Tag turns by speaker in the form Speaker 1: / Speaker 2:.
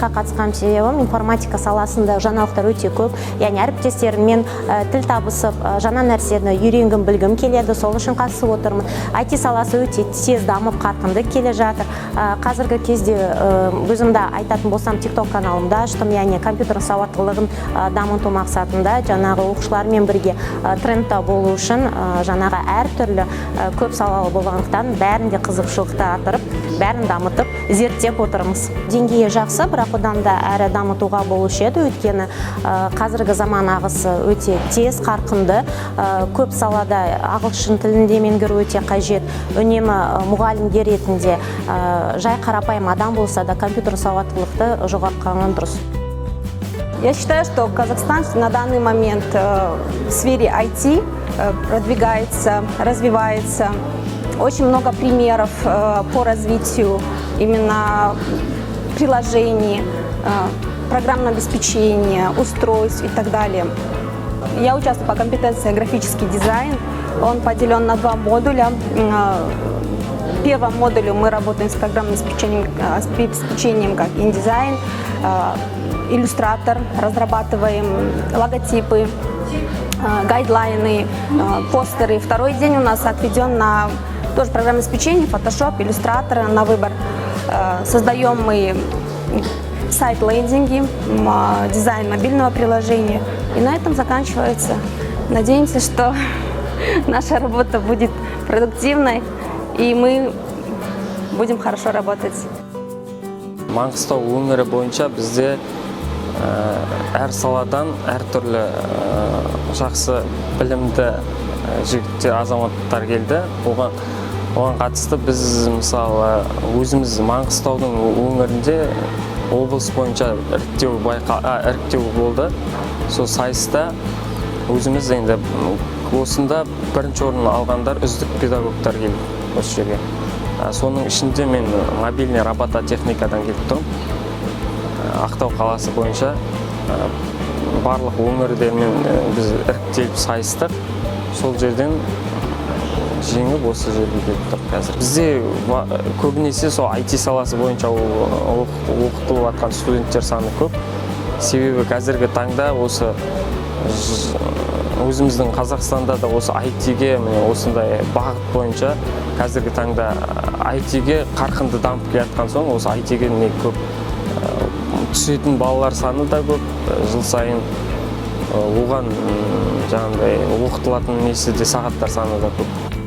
Speaker 1: жұмысқа қатысқан себебім информатика саласында жаңалықтар өте көп, яғни әріптестеріммен тіл табысып, жаңа нәрсені үйренгім, білгім келеді, сол үшін қатысып отырмын. IT саласы өте тез дамып, қарқынды келе жатыр. Қазіргі кезде өзімді айтатын болсам, TikTok каналымда аштым, яғни компьютер сауаттылығын дамыту мақсатында жаңағы оқушылармен бірге трендта болу үшін жаңағы әртүрлі көп салалы болғандықтан бәрінде қызығушылықты атырып, бәрін дамытып, зерттеп отырмыз. Деңгейі жақсы, бірақ одан да әрі дамытуға болушы еді, өйткені қазіргі заман ағысы өте тез, қарқынды, көп салада ағылшын тілінде меңгеру өте қажет. Үнемі мұғалімдер ретінде жай қарапайым адам болса да компьютер сауаттылықты жоғалтқаны дұрыс.
Speaker 2: Я считаю, что Казахстан на данный момент в сфере IT продвигается, развивается. Очень много примеров по развитию именно приложений, программного обеспечения, устройств и так далее. Я участвую по компетенции графический дизайн. Он поделен на два модуля. В первом модуле мы работаем с программным обеспечением как InDesign, иллюстратор, разрабатываем логотипы, гайдлайны, постеры. Второй день у нас отведен на тоже программное обеспечение, Photoshop, иллюстратор на выбор. Создаем мы сайт-лендинги, дизайн мобильного приложения. И на этом заканчивается. Надеемся, что наша работа будет продуктивной, и мы будем хорошо работать.
Speaker 3: Маңғыстау өңірі бойынша бізде әр саладан әртүрлі жақсы білімді жігіттер, азаматтар келді. Оған қатысты біз мысалы өзіміз Маңғыстаудың өңірінде облыс бойынша іріктеу болды. Сол сайыста өзіміз енді осында бірінші орын алғандар үздік педагогтар келді осы жерге. Соның ішінде мен мобильный робототехникадан келіп тұрмын. Ақтау қаласы бойынша барлық өңірдермен біз іріктеліп сайыстық. Сол жерден жеңіп осы жерге келіп тұрмыз қазір. Бізде көбінесе сол IT саласы бойынша оқытылып жатқан студенттер саны көп. Себебі қазіргі таңда осы өзіміздің Қазақстанда да осы IT-ге осындай бағыт бойынша қазіргі таңда IT-ге қарқынды дамып келатқан соң осы IT-ге көп түсетін балалар саны да көп. Жыл сайын оған жаңағыдай оқытылатын несі де сағаттар саны да көп.